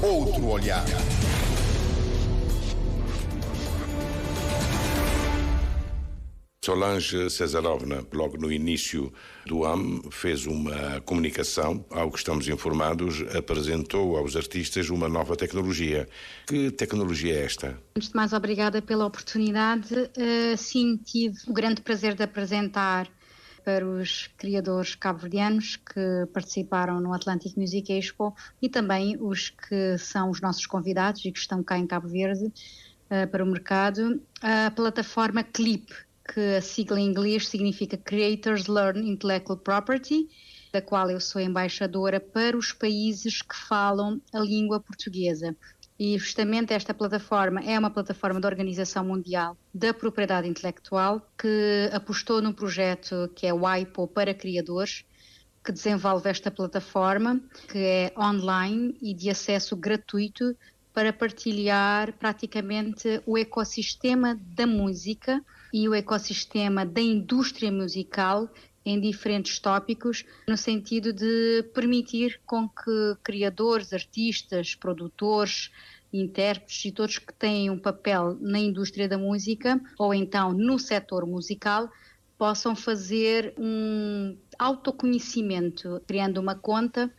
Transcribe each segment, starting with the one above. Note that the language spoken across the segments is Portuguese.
Outro olhar. Solange Cesarovna, logo no início do ano, fez uma comunicação, ao que estamos informados, apresentou aos artistas uma nova tecnologia. Que tecnologia é esta? Antes de mais, obrigada pela oportunidade. Sim, tive o grande prazer de apresentar para os criadores cabo-verdianos que participaram no Atlantic Music Expo e também os que são os nossos convidados e que estão cá em Cabo Verde para o mercado, a plataforma CLIP, que a sigla em inglês significa Creators Learn Intellectual Property, da qual eu sou embaixadora para os países que falam a língua portuguesa. E justamente esta plataforma é uma plataforma da Organização Mundial da Propriedade Intelectual que apostou num projeto que é o WIPO para criadores, que desenvolve esta plataforma, que é online e de acesso gratuito para partilhar praticamente o ecossistema da música e o ecossistema da indústria musical em diferentes tópicos, no sentido de permitir com que criadores, artistas, produtores, intérpretes e todos que têm um papel na indústria da música ou então no setor musical possam fazer um autoconhecimento, criando uma conta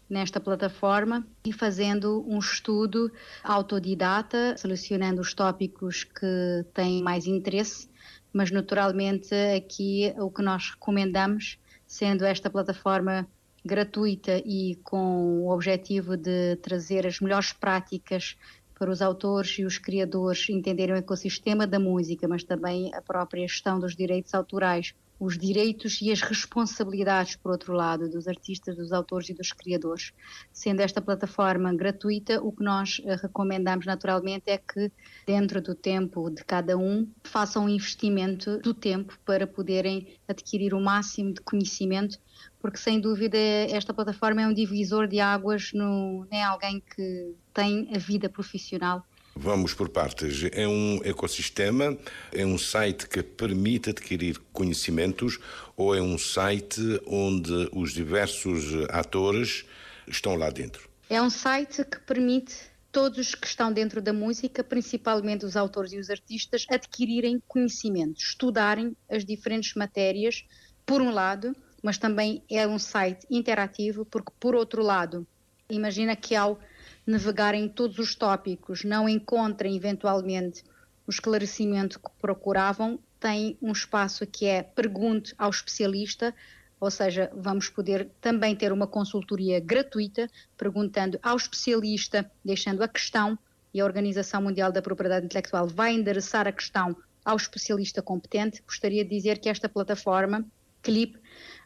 nesta plataforma e fazendo um estudo autodidata, selecionando os tópicos que têm mais interesse, mas naturalmente aqui o que nós recomendamos, sendo esta plataforma gratuita e com o objetivo de trazer as melhores práticas para os autores e os criadores entenderem o ecossistema da música, mas também a própria gestão dos direitos autorais, os direitos e as responsabilidades, por outro lado, dos artistas, dos autores e dos criadores. Sendo esta plataforma gratuita, o que nós recomendamos naturalmente é que, dentro do tempo de cada um, façam um investimento do tempo para poderem adquirir o máximo de conhecimento, porque sem dúvida esta plataforma é um divisor de águas, não é alguém que tem a vida profissional. Vamos por partes. É um ecossistema, é um site que permite adquirir conhecimentos ou é um site onde os diversos atores estão lá dentro? É um site que permite todos que estão dentro da música, principalmente os autores e os artistas, adquirirem conhecimentos, estudarem as diferentes matérias, por um lado, mas também é um site interativo, porque por outro lado, imagina que ao navegarem todos os tópicos, não encontrem eventualmente o esclarecimento que procuravam, tem um espaço que é pergunte ao especialista, ou seja, vamos poder também ter uma consultoria gratuita, perguntando ao especialista, deixando a questão, e a Organização Mundial da Propriedade Intelectual vai endereçar a questão ao especialista competente. Gostaria de dizer que esta plataforma, CLIP,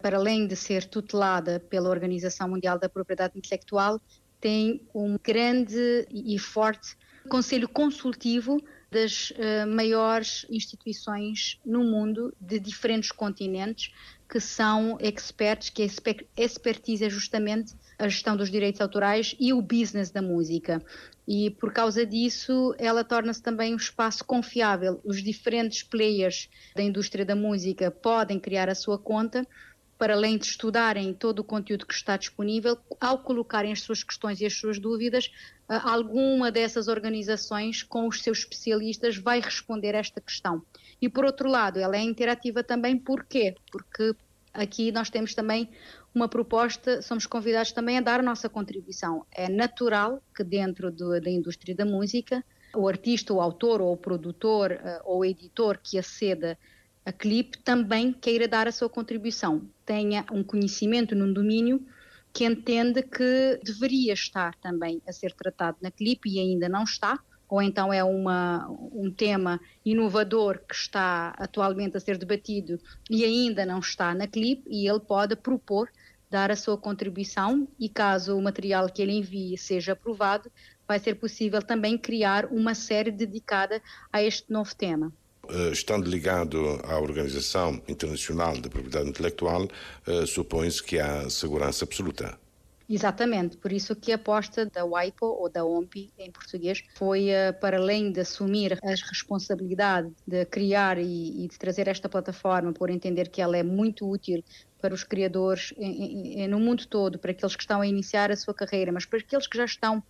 para além de ser tutelada pela Organização Mundial da Propriedade Intelectual, tem um grande e forte conselho consultivo das maiores instituições no mundo, de diferentes continentes, que são experts, que a expertise é justamente a gestão dos direitos autorais e o business da música. E por causa disso, ela torna-se também um espaço confiável. Os diferentes players da indústria da música podem criar a sua conta, para além de estudarem todo o conteúdo que está disponível, ao colocarem as suas questões e as suas dúvidas, alguma dessas organizações, com os seus especialistas, vai responder a esta questão. E por outro lado, ela é interativa também, porquê? Porque aqui nós temos também uma proposta, somos convidados também a dar a nossa contribuição. É natural que dentro da indústria da música, o artista, o autor, ou o produtor, ou o editor que aceda a CLIP também queira dar a sua contribuição, tenha um conhecimento num domínio que entende que deveria estar também a ser tratado na CLIP e ainda não está, ou então é um tema inovador que está atualmente a ser debatido e ainda não está na CLIP, e ele pode propor dar a sua contribuição, e caso o material que ele envie seja aprovado, vai ser possível também criar uma série dedicada a este novo tema. Estando ligado à Organização Internacional da Propriedade Intelectual, supõe-se que há segurança absoluta. Exatamente, por isso que a aposta da WIPO, ou da OMPI em português, foi para além de assumir a responsabilidade de criar e de trazer esta plataforma, por entender que ela é muito útil para os criadores no mundo todo, para aqueles que estão a iniciar a sua carreira, mas para aqueles que já estão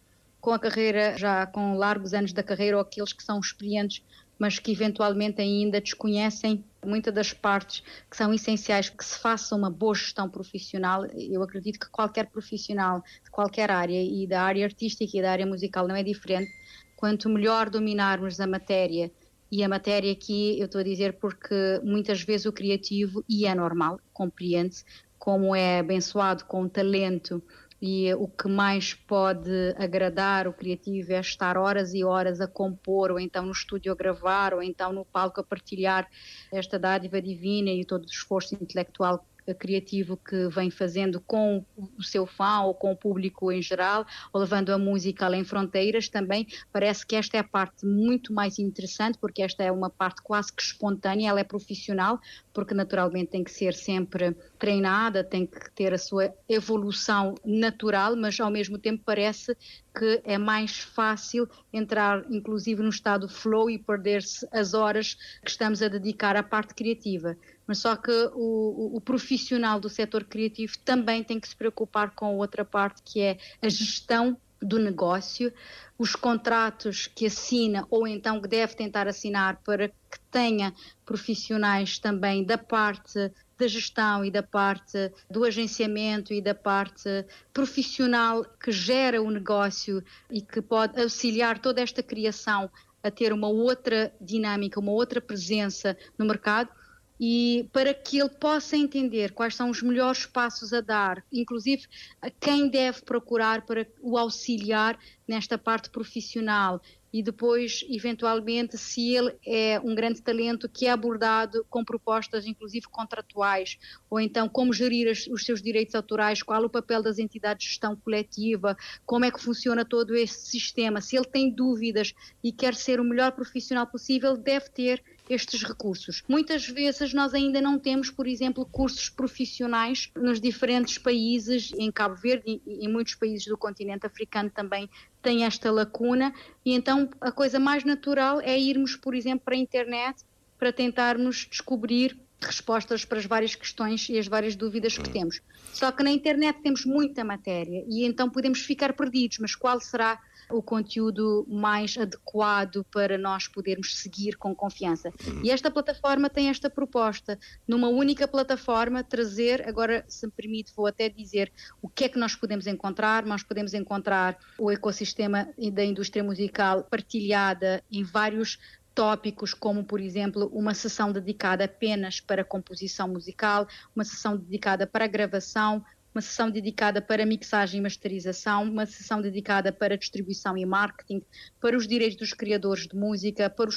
com a carreira, já com largos anos da carreira, ou aqueles que são experientes, mas que eventualmente ainda desconhecem muitas das partes que são essenciais para que se faça uma boa gestão profissional. Eu acredito que qualquer profissional de qualquer área, e da área artística e da área musical não é diferente, quanto melhor dominarmos a matéria, e a matéria aqui eu estou a dizer porque muitas vezes o criativo, e é normal, compreende-se, como é abençoado com talento, e o que mais pode agradar o criativo é estar horas e horas a compor, ou então no estúdio a gravar, ou então no palco a partilhar esta dádiva divina e todo o esforço intelectual criativo que vem fazendo com o seu fã ou com o público em geral, ou levando a música além fronteiras também. Parece que esta é a parte muito mais interessante, porque esta é uma parte quase que espontânea, ela é profissional, porque naturalmente tem que ser sempre treinada, tem que ter a sua evolução natural, mas ao mesmo tempo parece que é mais fácil entrar inclusive no estado flow e perder-se as horas que estamos a dedicar à parte criativa. Mas só que o profissional do setor criativo também tem que se preocupar com outra parte, que é a gestão do negócio, os contratos que assina ou então que deve tentar assinar para que tenha profissionais também da parte da gestão e da parte do agenciamento e da parte profissional que gera o negócio e que pode auxiliar toda esta criação a ter uma outra dinâmica, uma outra presença no mercado, e para que ele possa entender quais são os melhores passos a dar, inclusive a quem deve procurar para o auxiliar nesta parte profissional, e depois, eventualmente, se ele é um grande talento, que é abordado com propostas, inclusive contratuais, ou então como gerir os seus direitos autorais, qual o papel das entidades de gestão coletiva, como é que funciona todo esse sistema. Se ele tem dúvidas e quer ser o melhor profissional possível, deve ter estes recursos. Muitas vezes nós ainda não temos, por exemplo, cursos profissionais nos diferentes países, em Cabo Verde e em muitos países do continente africano também tem esta lacuna, e então a coisa mais natural é irmos, por exemplo, para a internet para tentarmos descobrir respostas para as várias questões e as várias dúvidas que temos. Só que na internet temos muita matéria e então podemos ficar perdidos, mas qual será o conteúdo mais adequado para nós podermos seguir com confiança? E esta plataforma tem esta proposta, numa única plataforma, trazer, agora se me permite vou até dizer o que é que nós podemos encontrar. Nós podemos encontrar o ecossistema da indústria musical partilhada em vários tópicos, como por exemplo uma sessão dedicada apenas para composição musical, uma sessão dedicada para gravação, uma sessão dedicada para mixagem e masterização, uma sessão dedicada para distribuição e marketing, para os direitos dos criadores de música, para o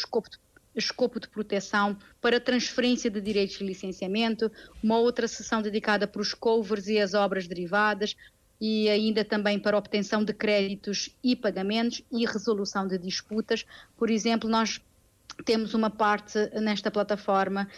escopo de proteção, para transferência de direitos de licenciamento, uma outra sessão dedicada para os covers e as obras derivadas, e ainda também para obtenção de créditos e pagamentos e resolução de disputas. Por exemplo, nós temos uma parte nesta plataforma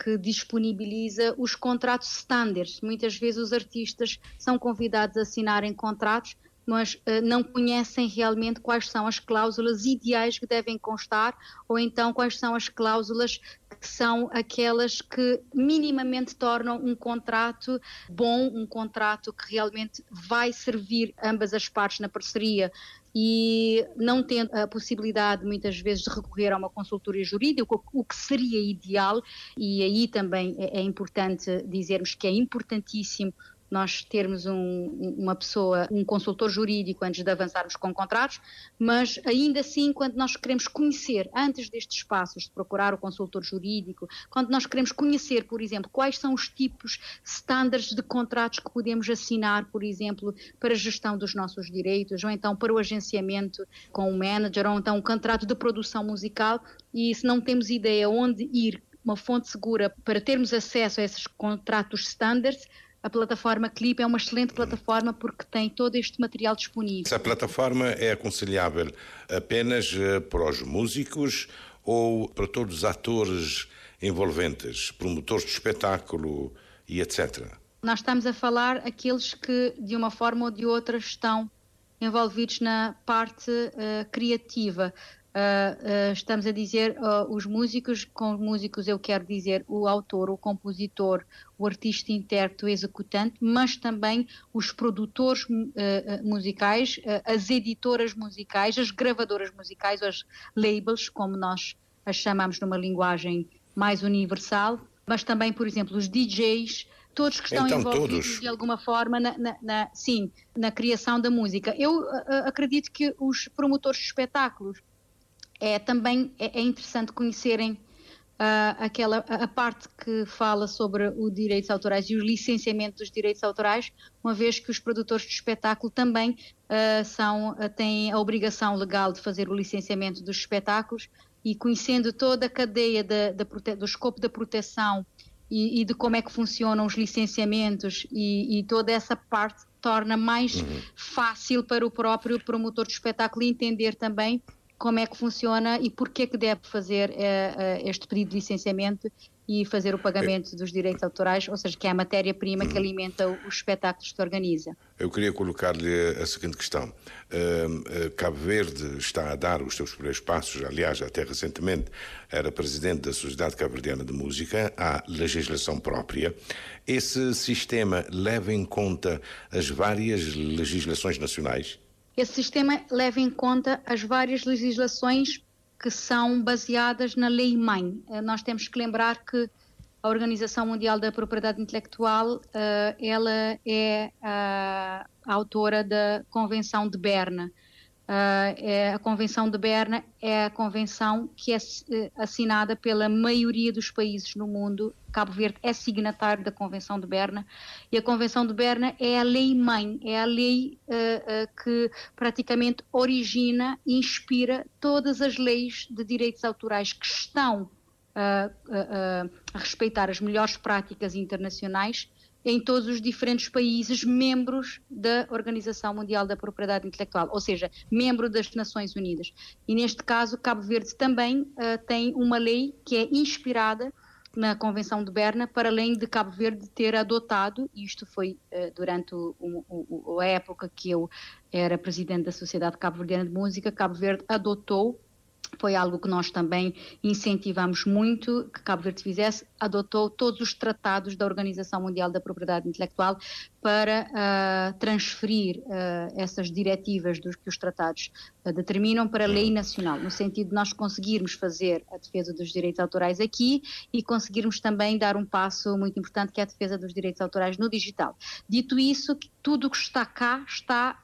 que disponibiliza os contratos standards. Muitas vezes os artistas são convidados a assinarem contratos, mas não conhecem realmente quais são as cláusulas ideais que devem constar, ou então quais são as cláusulas que são aquelas que minimamente tornam um contrato bom, um contrato que realmente vai servir ambas as partes na parceria, e não tendo a possibilidade muitas vezes de recorrer a uma consultoria jurídica, o que seria ideal. E aí também é importante dizermos que é importantíssimo nós termos uma pessoa, um consultor jurídico antes de avançarmos com contratos, mas ainda assim, quando nós queremos conhecer, antes destes passos de procurar o consultor jurídico, quando nós queremos conhecer, por exemplo, quais são os tipos standards de contratos que podemos assinar, por exemplo, para a gestão dos nossos direitos, ou então para o agenciamento com o manager, ou então um contrato de produção musical, e se não temos ideia onde ir, uma fonte segura para termos acesso a esses contratos standards, a plataforma Clip é uma excelente plataforma porque tem todo este material disponível. Essa plataforma é aconselhável apenas para os músicos ou para todos os atores envolventes, promotores de espetáculo e etc.? Nós estamos a falar aqueles que, de uma forma ou de outra, estão envolvidos na parte criativa. Estamos a dizer os músicos, com músicos eu quero dizer o autor, o compositor, o artista intérprete, o executante, mas também os produtores musicais, as editoras musicais, as gravadoras musicais, as labels, como nós as chamamos numa linguagem mais universal, mas também, por exemplo, os DJs, todos que estão Então, envolvidos todos. de alguma forma na criação da música. Eu acredito que os promotores de espetáculos também é interessante conhecerem a parte que fala sobre os direitos autorais e o licenciamento dos direitos autorais, uma vez que os produtores de espetáculo também têm a obrigação legal de fazer o licenciamento dos espetáculos, e conhecendo toda a cadeia do escopo da proteção e de como é que funcionam os licenciamentos e toda essa parte torna mais fácil para o próprio promotor de espetáculo entender também como é que funciona e porque é que deve fazer este pedido de licenciamento e fazer o pagamento dos direitos autorais, ou seja, que é a matéria-prima que alimenta os espetáculos que organiza. Eu queria colocar-lhe a seguinte questão. Cabo Verde está a dar os seus primeiros passos, aliás, até recentemente era presidente da Sociedade Cabo-Verdiana de Música, há legislação própria. Esse sistema leva em conta as várias legislações nacionais? Esse sistema leva em conta as várias legislações que são baseadas na Lei-Mãe. Nós temos que lembrar que a Organização Mundial da Propriedade Intelectual, ela é a autora da Convenção de Berna. A Convenção de Berna é a convenção que é assinada pela maioria dos países no mundo. Cabo Verde é signatário da Convenção de Berna, e a Convenção de Berna é a lei-mãe, é a lei que praticamente origina e inspira todas as leis de direitos autorais que estão a respeitar as melhores práticas internacionais em todos os diferentes países membros da Organização Mundial da Propriedade Intelectual, ou seja, membro das Nações Unidas. E neste caso, Cabo Verde também tem uma lei que é inspirada na Convenção de Berna, para além de Cabo Verde ter adotado, e isto foi durante a época que eu era presidente da Sociedade Cabo-Verdiana de Música, Cabo Verde adotou, foi algo que nós também incentivamos muito que Cabo Verde fizesse, adotou todos os tratados da Organização Mundial da Propriedade Intelectual para transferir essas diretivas que os tratados determinam para a lei nacional, no sentido de nós conseguirmos fazer a defesa dos direitos autorais aqui e conseguirmos também dar um passo muito importante, que é a defesa dos direitos autorais no digital. Dito isso, tudo o que está cá está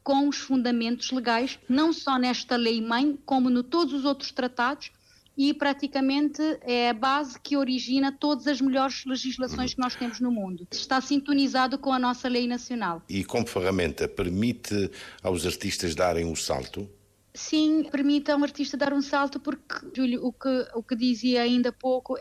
com os fundamentos legais, não só nesta lei-mãe, como em todos os outros tratados, e praticamente é a base que origina todas as melhores legislações que nós temos no mundo. Está sintonizado com a nossa lei nacional. E como ferramenta, permite aos artistas darem um salto? Sim, permite a um artista dar um salto, porque, Júlio, o que dizia ainda há pouco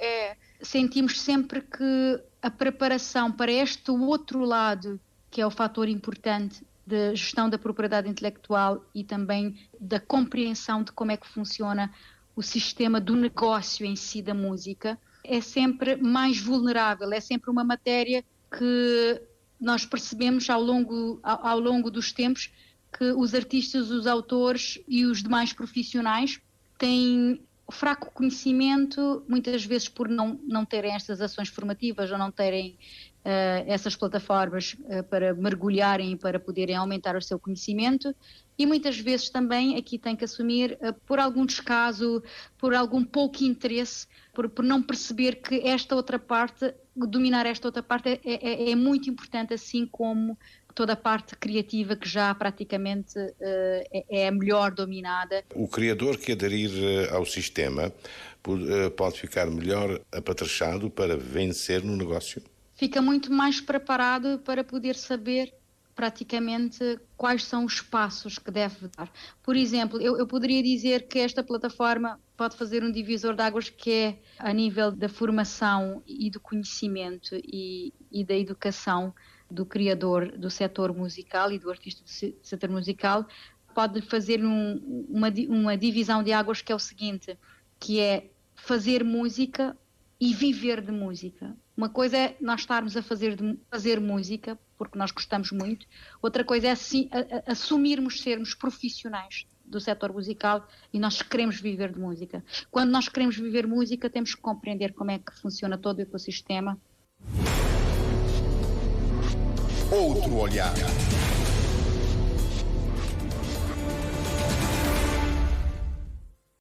sentimos sempre que a preparação para este outro lado, que é o fator importante, da gestão da propriedade intelectual e também da compreensão de como é que funciona o sistema do negócio em si da música, é sempre mais vulnerável, é sempre uma matéria que nós percebemos ao longo dos tempos que os artistas, os autores e os demais profissionais têm fraco conhecimento, muitas vezes por não terem estas ações formativas ou não terem essas plataformas para mergulharem e para poderem aumentar o seu conhecimento, e muitas vezes também aqui tem que assumir por algum descaso, por algum pouco interesse, por não perceber que esta outra parte, dominar esta outra parte é muito importante, assim como toda a parte criativa que já praticamente é a melhor dominada. O criador que aderir ao sistema pode ficar melhor apatrachado para vencer no negócio? Fica muito mais preparado para poder saber praticamente quais são os passos que deve dar. Por exemplo, eu poderia dizer que esta plataforma pode fazer um divisor de águas, que é a nível da formação e do conhecimento e da educação do criador do setor musical e do artista do setor musical. Pode fazer uma divisão de águas, que é o seguinte, que é fazer música e viver de música. Uma coisa é nós estarmos a fazer música, porque nós gostamos muito. Outra coisa é assumirmos sermos profissionais do setor musical e nós queremos viver de música. Quando nós queremos viver música, temos que compreender como é que funciona todo o ecossistema. Outro olhar.